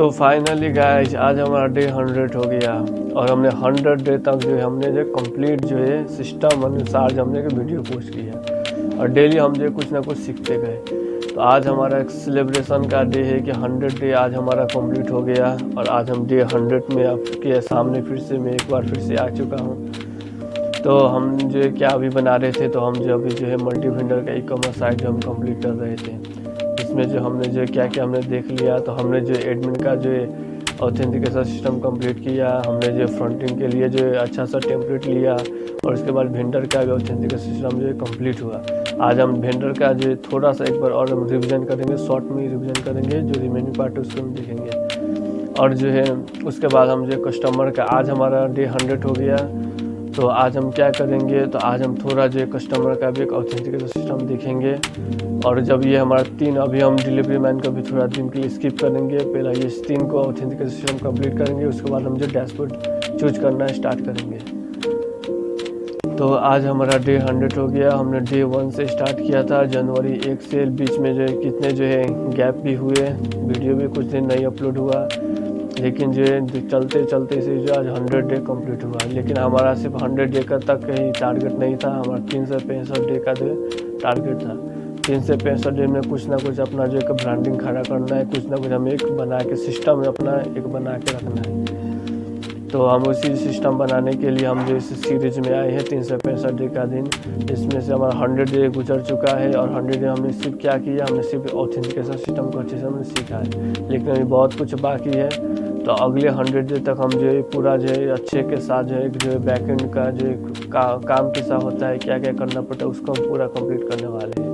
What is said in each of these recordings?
So finally guys आज हमारा day 100 हो गया और हमने 100 डे तक जो है हमने जो कंप्लीट जो है सिस्टम अनुसार जो हमने वीडियो पोस्ट किया और डेली हम जो कुछ ना कुछ सीखते गए। तो आज हमारा एक सेलिब्रेशन का डे है कि 100 डे आज हमारा कंप्लीट हो गया और आज हम डे 100 में आपके सामने फिर से मैं एक बार फिर से आ चुका हूँ। तो हम जो है क्या अभी बना रहे थे, तो हम जो अभी जो है मल्टी वेंडर का ई-कॉमर्स साइट जो हम कंप्लीट कर रहे थे। इसमें जो हमने जो क्या क्या हमने देख लिया, तो हमने जो एडमिन का जो ऑथेंटिकेशन सिस्टम कंप्लीट किया, हमने जो फ्रंटिंग के लिए जो अच्छा सा टेम्पलेट लिया और उसके बाद वेंडर का भी ऑथेंटिकेशन सिस्टम जो है कंप्लीट हुआ। आज हम वेंडर का जो थोड़ा सा एक बार और हम रिविजन करेंगे, शॉर्ट में रिविजन करेंगे, जो रिमेनिंग पार्ट है उसको हम देखेंगे। और जो है उसके बाद हम जो कस्टमर का आज हमारा डे 100 हो गया। तो आज हम क्या करेंगे, तो आज हम थोड़ा जो कस्टमर का भी एक ऑथेंटिकेशन सिस्टम देखेंगे। और जब ये हमारा 3 अभी हम डिलीवरी मैन का भी थोड़ा दिन के लिए स्किप करेंगे, पहले ये 3 को ऑथेंटिकेशन सिस्टम कंप्लीट करेंगे, उसके बाद हम जो डैशबोर्ड चूज करना स्टार्ट करेंगे। तो आज हमारा डे 100 हो गया। हमने डे 1 से स्टार्ट किया था जनवरी 1 से, बीच में जो है कितने जो है गैप भी हुए, वीडियो भी कुछ दिन नहीं अपलोड हुआ, लेकिन जो है चलते चलते से जो आज 100 डे कंप्लीट हुआ। लेकिन हमारा सिर्फ 100 डे का तक ही टारगेट नहीं था, हमारा 365 डे का जो टारगेट था। 365 डे में कुछ ना कुछ अपना जो एक ब्रांडिंग खड़ा करना है, कुछ ना कुछ हमें एक बना के सिस्टम अपना एक बना के रखना है। तो हम उसी सिस्टम बनाने के लिए हम जो इस सीरीज में आए हैं 365 डे का दिन। इसमें से हमारा 100 डे गुजर चुका है और 100 डे हमने सिर्फ क्या किया, हमने सिर्फ ऑथेंटिकेशन सिस्टम को अच्छे से हमने सीखा है, लेकिन अभी बहुत कुछ बाकी है। तो अगले 100 डे तक हम जो है पूरा जो है अच्छे के साथ जो है बैकएंड का जो काम कैसा होता है, क्या क्या करना पड़ता है, उसको हम पूरा कंप्लीट करने वाले हैं।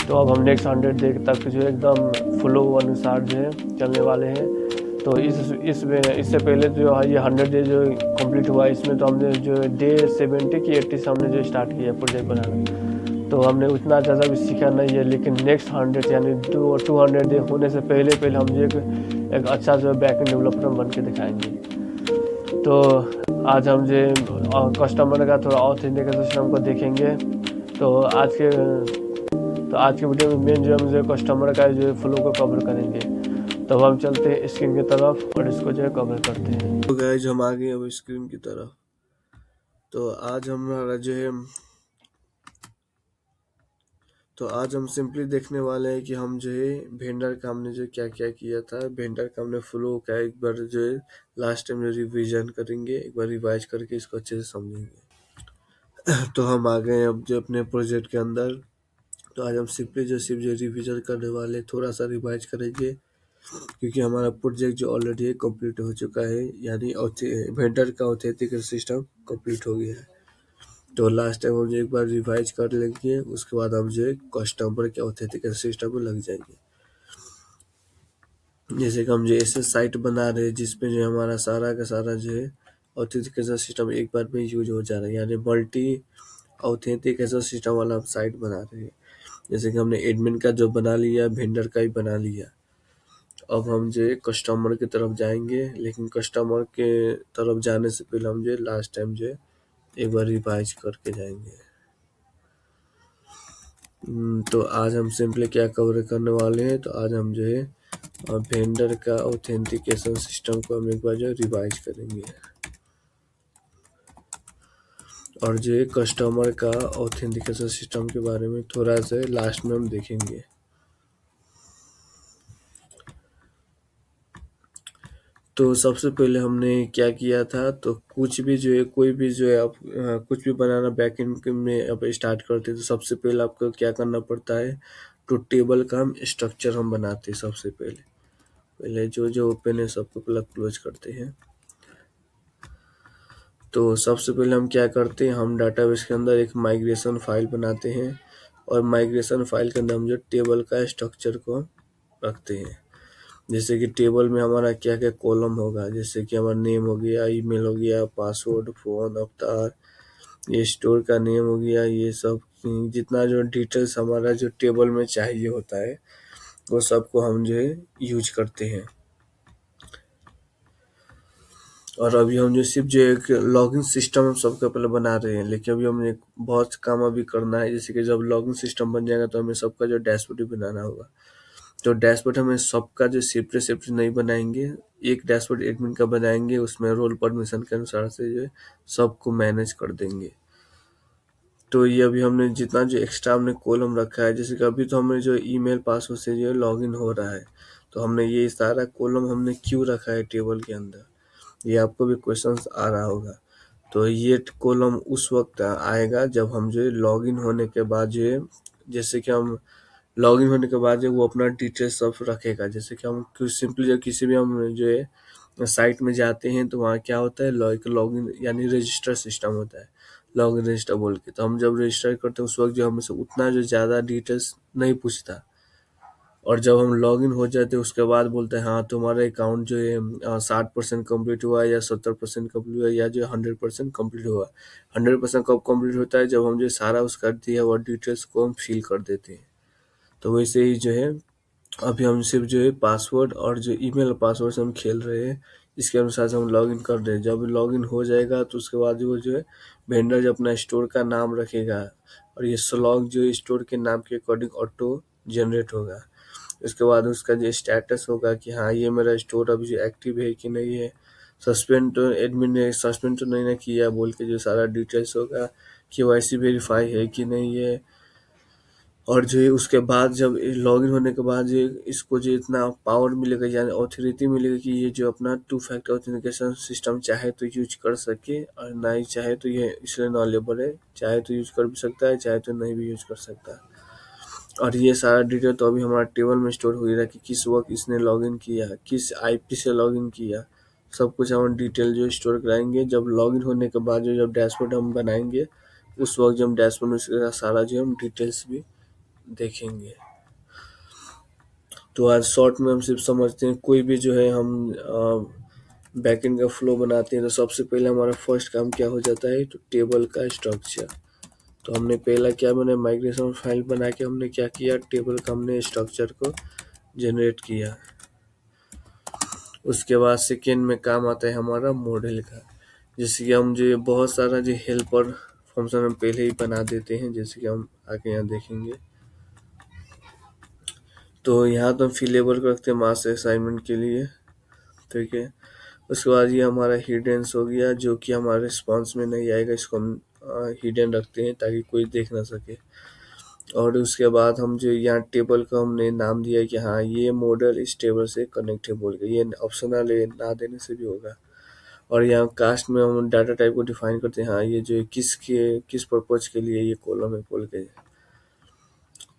तो अब हम नेक्स्ट 100 डे तक जो है एकदम फ्लो अनुसार जो है चलने वाले हैं। तो इससे पहले जो है ये 100 डे जो कंप्लीट हुआ, इसमें तो हमने जो डे 70 की 80 से हमने जो स्टार्ट किया प्रोजेक्ट बनाना। तो हमने उतना ज़्यादा भी सीखा नहीं है, लेकिन नेक्स्ट 100 यानी 200 डे होने से पहले हम जो एक अच्छा जो बैकएंड डेवलपर बन के दिखाएंगे। तो आज हम जो कस्टमर का थोड़ा ऑथेंटिकेशन सिस्टम को देखेंगे। तो आज के वीडियो में मेन जो हम जो कस्टमर का जो फ्लो को कवर करेंगे। तो हम चलते हैं स्क्रीन की तरफ और इसको जो है कवर करते हैं। तो गाइस हम आ गए अब स्क्रीन की तरफ। तो आज हमारा जो है तो आज हम सिंपली देखने वाले हैं कि हम जो है वेंडर का हमने जो क्या क्या किया था, वेंडर का हमने फ्लो का एक बार जो है लास्ट टाइम रिवीजन करेंगे, एक बार रिवाइज करके इसको अच्छे से समझेंगे। तो हम आ गए अब जो अपने प्रोजेक्ट के अंदर। तो आज हम सिंपली सिर्फ जो रिवीजन करने वाले, थोड़ा सा रिवाइज करेंगे, क्योंकि हमारा प्रोजेक्ट जो ऑलरेडी कंप्लीट हो चुका है, यानी वेंडर का ऑथेंटिकेशन सिस्टम कंप्लीट हो गया है। तो लास्ट टाइम हम जो एक बार रिवाइज कर लेंगे, उसके बाद हम जो है कस्टमर के ऑथेंटिकेशन सिस्टम में लग जाएंगे। जैसे कि हम जो ऐसे साइट बना रहे हैं जिसमें जो हमारा सारा का सारा जो है ऑथेंटिकेशन सिस्टम एक बार में यूज हो जा रहा है, यानी मल्टी ऑथेंटिकेशन सिस्टम वाला हम साइट बना रहे हैं। जैसे कि हमने एडमिन का जो बना लिया, वेंडर का ही बना लिया। अब हम जो है कस्टमर की तरफ जाएंगे, लेकिन कस्टमर के तरफ जाने से पहले हम जो है लास्ट टाइम जो है एक बार रिवाइज करके जाएंगे। तो आज हम सिंपली क्या कवर करने वाले हैं, तो आज हम जो है वेंडर का ऑथेंटिकेशन सिस्टम को हम एक बार जो रिवाइज करेंगे और जो है कस्टमर का ऑथेंटिकेशन सिस्टम के बारे में थोड़ा सा लास्ट में हम देखेंगे। तो सबसे पहले हमने क्या किया था, तो कुछ भी जो है कोई भी जो है आप कुछ भी बनाना बैकएंड में अब स्टार्ट करते हैं, तो सबसे पहले आपको क्या करना पड़ता है, तो टेबल का हम स्ट्रक्चर हम बनाते हैं। सबसे पहले जो जो ओपन है सबको पहले क्लोज करते हैं। तो सबसे पहले हम क्या करते हैं, हम डाटाबेस के अंदर एक माइग्रेशन फाइल बनाते हैं और माइग्रेशन फाइल के अंदर हम जो टेबल का स्ट्रक्चर को रखते हैं। जैसे कि टेबल में हमारा क्या क्या कॉलम होगा, जैसे कि हमारा नेम हो गया, ईमेल हो गया, पासवर्ड, फोन, अवतार, ये स्टोर का नेम हो गया, ये सब जितना जो डिटेल्स हमारा जो टेबल में चाहिए होता है वो सबको हम जो है यूज करते हैं। और अभी हम जो सिर्फ जो एक लॉगिन सिस्टम हम सबका पहले बना रहे हैं, लेकिन अभी हमें बहुत काम अभी करना है। जैसे कि जब लॉगिन सिस्टम बन जाएगा तो हमें सबका जो डैशबोर्ड भी बनाना होगा। तो डैशबोर्ड हमें सबका जो सेपरेट सेपरेट नहीं बनाएंगे, एक डैशबोर्ड एडमिन का बनाएंगे, उसमें रोल परमिशन के अनुसार से जो है सबको मैनेज कर देंगे। तो ये अभी हमने जितना जो एक्स्ट्रा हमने कॉलम रखा है, जैसे कि अभी तो हमें जो ईमेल पासवर्ड से जो है लॉगिन हो रहा है, तो हमने ये सारा कॉलम हमने क्यों रखा है टेबल के अंदर, ये आपको भी क्वेश्चंस आ रहा होगा। तो ये कॉलम उस वक्त आएगा जब हम जो है लॉगिन होने के बाद जो है, जैसे कि हम लॉगिन होने के बाद जो वो अपना डिटेल्स सब रखेगा। जैसे कि हम सिंपली जब किसी भी हम जो है साइट में जाते हैं तो वहाँ क्या होता है, लॉगिन यानी रजिस्टर सिस्टम होता है, लॉगिन रजिस्टर बोल के। तो हम जब रजिस्टर करते हैं उस वक्त जो हमसे उतना जो ज़्यादा डिटेल्स नहीं पूछता, और जब हम लॉगिन हो जाते हैं उसके बाद बोलते हैं हाँ तुम्हारा अकाउंट जो है 60% कम्प्लीट हुआ है या 70% कम्प्लीट हुआ है या जो 100% कम्प्लीट हुआ। 100% कब कम्प्लीट होता है, जब हम जो सारा उसका दिया हुआ डिटेल्स को हम फिल कर देते हैं। तो वैसे ही जो है अभी हम सिर्फ जो है पासवर्ड और जो ईमेल पासवर्ड से हम खेल रहे हैं, इसके अनुसार से हम लॉगिन कर रहे हैं। जब लॉगिन हो जाएगा तो उसके बाद वो जो है वेंडर जो अपना स्टोर का नाम रखेगा, और ये स्लॉग जो स्टोर के नाम के अकॉर्डिंग ऑटो जनरेट होगा। उसके बाद उसका जो स्टेटस होगा कि हाँ ये मेरा स्टोर अभी जो एक्टिव है कि नहीं है, सस्पेंड तो एडमिन ने सस्पेंड तो नहीं ना किया बोल के जो सारा डिटेल्स होगा, KYC वेरीफाई है कि नहीं है। और जो है उसके बाद जब लॉगिन होने के बाद जो इसको जो इतना पावर मिलेगा यानी ऑथोरिटी मिलेगी कि ये जो अपना 2 फैक्टर ऑथेंटिकेशन सिस्टम चाहे तो यूज कर सके, और ना ही चाहे तो ये इसलिए नॉलेबल है, चाहे तो यूज कर भी सकता है चाहे तो नहीं भी यूज कर सकता। और ये सारा डिटेल तो अभी हमारा टेबल में स्टोर हो रहा है कि किस वक्त इसने लॉगिन किया, किस IP से लॉगिन किया, सब कुछ हम डिटेल जो स्टोर कराएंगे। जब लॉगिन होने के बाद जो जब डैशबोर्ड हम बनाएंगे उस वक्त जब डैशबोर्ड में इसका सारा जो हम डिटेल्स भी देखेंगे। तो आज शॉर्ट में हम सिर्फ समझते हैं, कोई भी जो है हम बैकएंड का फ्लो बनाते हैं तो सबसे पहले हमारा फर्स्ट काम क्या हो जाता है, तो टेबल का स्ट्रक्चर। तो हमने पहला क्या मैंने माइग्रेशन फाइल बना के हमने क्या किया, टेबल का हमने स्ट्रक्चर को जनरेट किया। उसके बाद सेकेंड में काम आता है हमारा मॉडल का, जैसे कि हम जो बहुत सारा जो हेल्पर फंक्शन हम पहले ही बना देते हैं, जैसे कि हम आगे यहाँ देखेंगे। तो यहाँ तो हम फिलेबल रखते हैं मास असाइनमेंट के लिए, ठीक है। उसके बाद ये हमारा हिडेंस हो गया, जो कि हमारे रिस्पॉन्स में नहीं आएगा, इसको हम हिडन रखते हैं ताकि कोई देख ना सके। और उसके बाद हम जो यहाँ टेबल का हमने नाम दिया है कि हाँ ये मॉडल इस टेबल से कनेक्ट है बोल के, ये ऑप्शनल है, ना देने से भी होगा। और यहाँ कास्ट में हम डाटा टाइप को डिफाइन करते हैं, हाँ ये जो किस पर्पज के लिए ये कॉलम है बोल के।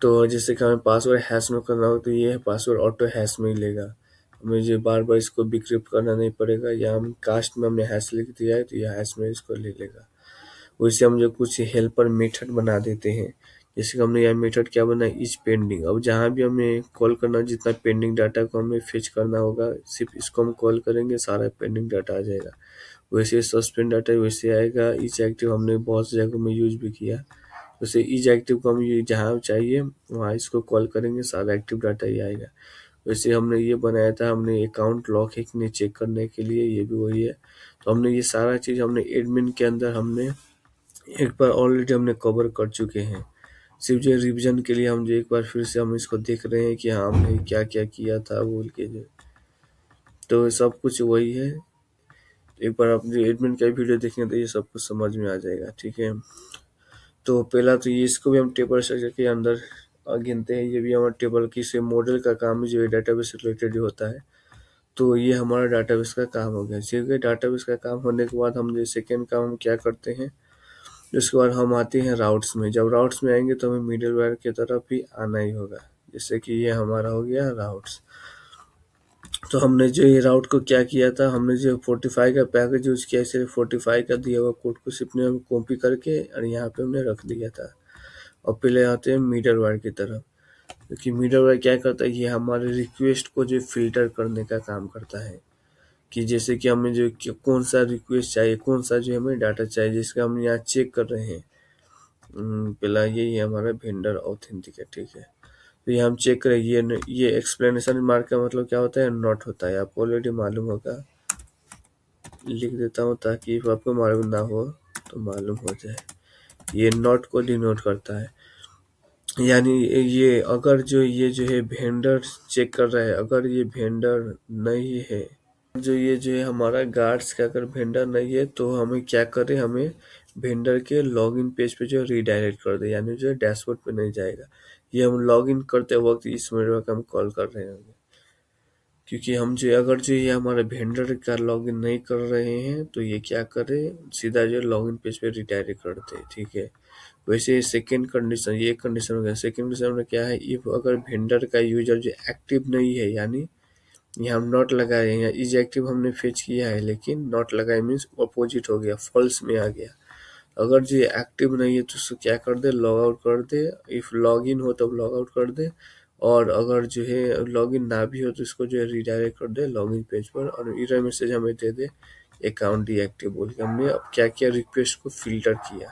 तो जैसे कि हमें पासवर्ड हैश में करना हो तो ये पासवर्ड ऑटो हैश में ही लेगा, मुझे बार बार इसको डिक्रिप्ट करना नहीं पड़ेगा। या हम कास्ट में हमने हैश लिख दिया है तो ये हैश में इसको ले लेगा। वैसे हम जो कुछ हेल्पर मेथड बना देते हैं, जैसे कि हमने यहाँ मेथड क्या बना, इज पेंडिंग। अब जहाँ भी हमें कॉल करना, जितना पेंडिंग डाटा को हमें फेच करना होगा सिर्फ इसको हम कॉल करेंगे, सारा पेंडिंग डाटा आ जाएगा। वैसे सस्पेंड डाटा वैसे आएगा। इज एक्टिव हमने बहुत सी जगहों में यूज भी किया, वैसे इज एक्टिव को हम ये जहाँ चाहिए वहाँ इसको कॉल करेंगे, सारा एक्टिव डाटा ही आएगा। वैसे हमने ये बनाया था, हमने अकाउंट लॉक है कि नहीं चेक करने के लिए, ये भी वही है। तो हमने ये सारा चीज़ हमने एडमिन के अंदर हमने एक बार ऑलरेडी हमने कवर कर चुके हैं। सिर्फ जो रिवीजन के लिए हम जो एक बार फिर से हम इसको देख रहे हैं कि हाँ हमने क्या क्या किया था बोल के जो, तो सब कुछ वही है। एक बार आप जो एडमिन का वीडियो देखेंगे तो ये सब कुछ समझ में आ जाएगा, ठीक है। तो पहला तो ये इसको भी हम टेबल स्ट्रक्चर के अंदर गिनते हैं, ये भी हमारा टेबल की से मॉडल का काम है जो डेटाबेस से रिलेटेड होता है। तो ये हमारा डाटाबेस का काम हो गया। ठीक है, डाटाबेस का काम होने के बाद हम जो सेकेंड काम हम क्या करते हैं, उसके बाद हम आते हैं राउट्स में। जब राउट्स में आएंगे तो हमें मिडलवेयर की तरफ भी आना ही होगा, जैसे कि ये हमारा हो गया राउट्स। तो हमने जो ये राउट को क्या किया था, हमने जो 45 का पैकेज यूज किया, सिर्फ 45 का दिया हुआ कोड को सिर्फ ने कॉपी करके और यहाँ पे हमने रख दिया था। और पहले आते हैं मिडलवेयर की तरफ, क्योंकि मिडलवेयर क्या करता है, ये हमारे रिक्वेस्ट को जो फिल्टर करने का काम करता है। कि जैसे कि हमें जो कौन सा रिक्वेस्ट चाहिए, कौन सा जो हमें डाटा चाहिए, जिसका हम यहाँ चेक कर रहे हैं। पहला यही है हमारा वेंडर ऑथेंटिकेट, ठीक है। तो ये हम चेक करें, ये एक्सप्लेनेशन मार्क का मतलब क्या होता है, नॉट होता है, आपको ऑलरेडी मालूम होगा। लिख देता हूँ ताकि आपको मालूम ना हो तो मालूम हो जाए। ये नॉट को डिनोट करता है। यानी ये अगर जो ये जो है वेंडर चेक कर रहा है, अगर ये वेंडर नहीं है, जो ये जो है हमारा गार्ड्स का अगर वेंडर नहीं है तो हमें क्या करें, हमें वेंडर के लॉगिन पेज पे जो रीडायरेक्ट कर दे, यानी जो है डैशबोर्ड पे नहीं जाएगा। ये हम लॉगिन करते वक्त इस नेटवर्क हम कॉल कर रहे हैं, क्योंकि हम जो अगर जो ये हमारे वेंडर का लॉगिन नहीं कर रहे हैं तो ये क्या करे, सीधा जो लॉगिन पेज पे रिडायरेक्ट करते हैं। ठीक है, वैसे सेकंड कंडीशन, ये कंडीशन हो गया। सेकंड कंडीशन में क्या है, इफ अगर वेंडर का यूजर जो एक्टिव नहीं है, यानी यहाँ हम नॉट लगाए हैं, इज एक्टिव हमने फेच किया है लेकिन नॉट लगाए मीन्स अपोजिट हो गया, फॉल्स में आ गया। अगर जो एक्टिव नहीं है तो उसको क्या कर दे, लॉग आउट कर दे। इफ लॉग इन हो तब लॉग आउट कर दे, और अगर जो है लॉगिन ना भी हो तो इसको जो है रिडायरेक्ट कर दे लॉगिन पेज पर, और एरर मैसेज हमें दे दे अकाउंट डीएक्टिव बोल के। हमने अब क्या किया, रिक्वेस्ट को फिल्टर किया।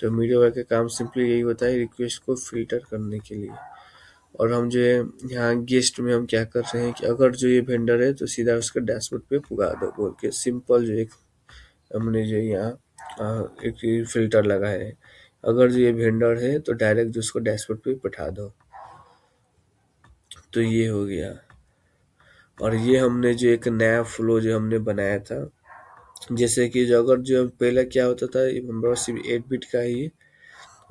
तो मीडिया का काम सिंपली यही होता है, रिक्वेस्ट को फिल्टर करने के लिए। और हम जो है यहाँ गेस्ट में हम क्या कर रहे हैं कि अगर जो ये वेंडर है तो सीधा उसका डैशबोर्ड पे पुगा दो बोल के, सिंपल जो एक हमने जो यहाँ एक फिल्टर लगाया है। अगर जो ये वेंडर है तो डायरेक्ट जो उसको डैशबोर्ड पे बैठा दो। तो ये हो गया। और ये हमने जो एक नया फ्लो जो हमने बनाया था, जैसे कि जो अगर जो पहले क्या होता था, हमारे पास सिर्फ 8 बिट का ही,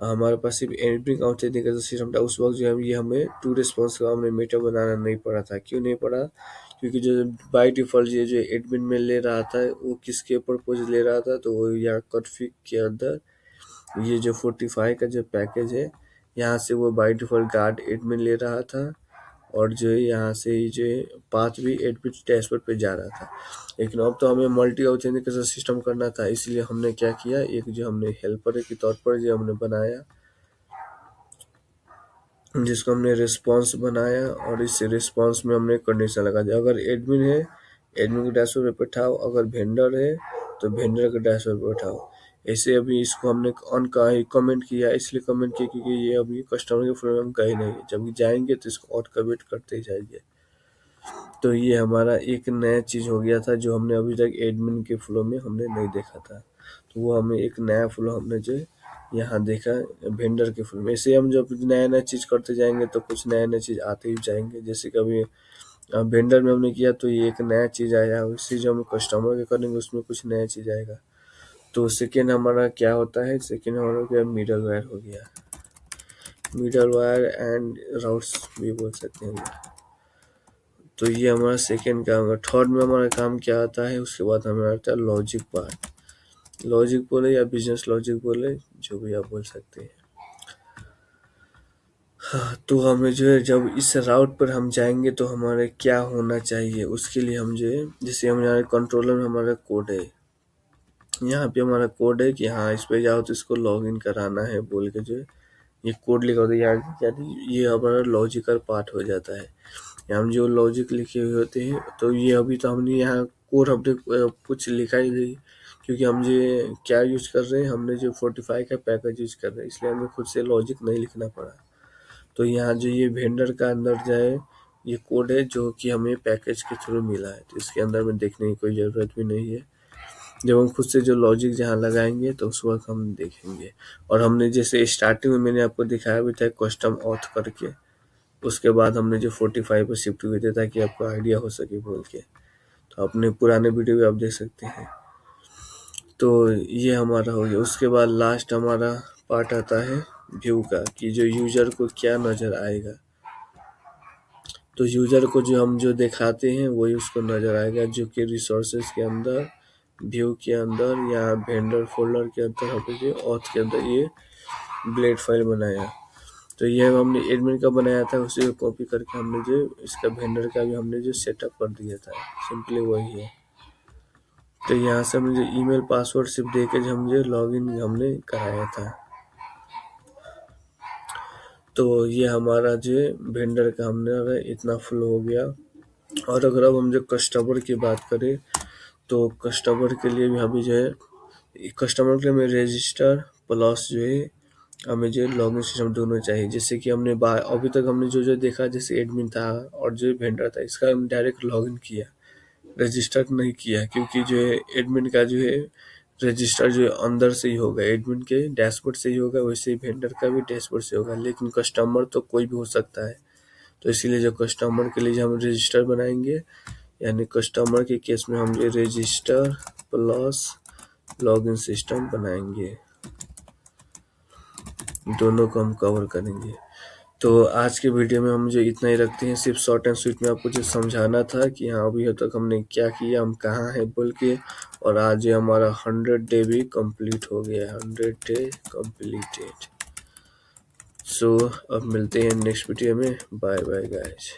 हमारे पास सिर्फ 8 बिट ऑथेंटिकेशन का सिस्टम था। उस वक्त जो है ये हमें टू रेस्पॉन्स का हमने मीटर बनाना नहीं पड़ा था। क्यों नहीं पड़ा, क्योंकि जो बाय डिफॉल्ट ये जो एडमिन में ले रहा था वो किसके पर्पज ले रहा था, तो वो यहाँ कॉन्फ़िग के अंदर ये जो 45 का जो पैकेज है, यहाँ से वो बाय डिफॉल्ट गार्ड एडमिन ले रहा था, और जो है यहाँ से जो है पाथ भी 8 बिट डैशबोर्ड पे जा रहा था। लेकिन अब तो हमें मल्टी ऑथेंटिकेशन सिस्टम करना था, इसलिए हमने क्या किया, एक जो हमने हेल्पर के तौर पर जो हमने बनाया, जिसको हमने रिस्पांस बनाया, और इस रिस्पांस में हमने कंडीशन लगा दिया, अगर एडमिन है एडमिन के डैशबोर्ड पे बैठाओ, अगर वेंडर है तो वेंडर के डैशबोर्ड पे बैठाओ। ऐसे अभी इसको हमने ऑन का ही कमेंट किया, इसलिए कमेंट किया क्योंकि ये अभी कस्टमर के फ्लो में हम कहीं नहीं है, जब जाएंगे तो इसको और कमेंट करते ही जाएंगे। तो ये हमारा एक नया चीज़ हो गया था जो हमने अभी तक एडमिन के फ्लो में हमने नहीं देखा था। तो वो हमें एक नया फ्लो हमने जो यहाँ देखा वेंडर के फ्लो में। ऐसे हम जब नया नया चीज़ करते जाएंगे तो कुछ नया नया चीज़ आते ही जाएंगे। जैसे कभी वेंडर में हमने किया तो ये एक नया चीज़ आया, उसी जो हम कस्टमर के करेंगे उसमें कुछ नया चीज़ आएगा। तो सेकेंड हमारा क्या होता है, सेकेंड हमारा क्या मिडल वायर हो गया, मिडल वायर एंड राउट्स भी बोल सकते हैं। तो ये हमारा सेकेंड काम है। थर्ड में हमारा काम क्या आता है, उसके बाद हमें आता है लॉजिक पार्ट। लॉजिक बोले या बिजनेस लॉजिक बोले, जो भी आप बोल सकते हैं। हाँ, तो हमें जो है जब इस राउट पर हम जाएंगे तो हमारे क्या होना चाहिए, उसके लिए हम जो है, जैसे हमारे कंट्रोलर में हमारा कोड है, यहाँ पे हमारा कोड है कि हाँ इस पे जाओ तो इसको लॉगिन कराना है बोल के जो है ये कोड लिखा होता है, यानी ये हमारा लॉजिकल पार्ट हो जाता है। हम जो लॉजिक लिखे हुए होते हैं, तो ये अभी तो हमने यहाँ कोड हमने कुछ लिखा ही नहीं, क्योंकि हम ये क्या यूज कर रहे हैं, हमने जो 45 का पैकेज यूज कर रहे हैं, इसलिए हमें खुद से लॉजिक नहीं लिखना पड़ा। तो यहाँ जो ये वेंडर का अंदर जाए, ये कोड है जो कि हमें पैकेज के थ्रू मिला है, तो इसके अंदर में देखने की कोई ज़रूरत भी नहीं है। जब हम खुद से जो लॉजिक जहाँ लगाएंगे तो उस वक्त हम देखेंगे। और हमने जैसे स्टार्टिंग में मैंने आपको दिखाया भी था कस्टम ऑथ करके, उसके बाद हमने जो 45 पर शिफ्ट हुए थे ताकि आपको आइडिया हो सके बोल के। तो अपने पुराने वीडियो भी आप देख सकते हैं। तो ये हमारा हो गया। उसके बाद लास्ट हमारा पार्ट आता है व्यू का, कि जो यूजर को क्या नज़र आएगा। तो यूजर को जो हम जो दिखाते हैं वही उसको नज़र आएगा, जो कि रिसोर्सेज के अंदर, व्यू के अंदर, या वेंडर फोल्डर के अंदर हमने जो ऑथ के अंदर ये ब्लेड फाइल बनाया। तो ये हमने एडमिन का बनाया था, उसी को कॉपी करके हमने जो इसका वेंडर का भी हमने जो सेटअप कर दिया था, सिंपली वही है। तो यहाँ से हमने जो ईमेल पासवर्ड सिर्फ दे के जो हम जो लॉगिन हमने कराया था। तो ये हमारा जो वेंडर का हमने इतना फ्लो हो गया। और अगर अब हम जो कस्टमर की बात करें तो कस्टमर के लिए भी हमें जो है, कस्टमर के लिए हमें रजिस्टर प्लस जो है हमें जो लॉगिन सिस्टम दोनों चाहिए। जैसे कि हमने अभी तक हमने जो जो देखा, जैसे एडमिन था और जो वेंडर था, इसका हम डायरेक्ट लॉगिन किया, रजिस्टर नहीं किया, क्योंकि जो है एडमिन का जो है रजिस्टर जो है अंदर से ही होगा, एडमिन के डैशबोर्ड से ही होगा, वैसे ही वेंडर का भी डैशबोर्ड से होगा, लेकिन कस्टमर तो कोई भी हो सकता है। तो इसीलिए जो कस्टमर के लिए जो हम रजिस्टर बनाएंगे, यानी कस्टमर के केस में हम ये रजिस्टर प्लस लॉगिन सिस्टम बनाएंगे, दोनों को हम कवर करेंगे। तो आज के वीडियो में हम जो इतना ही रखते हैं, सिर्फ शॉर्ट एंड स्वीट में आपको जो समझाना था कि हाँ अभी तक हमने क्या किया, हम कहाँ हैं बोल के। और आज ये हमारा 100 डे भी कंप्लीट हो गया, 100 डे कंप्लीटेड। सो अब मिलते हैं नेक्स्ट वीडियो में। Bye bye guys.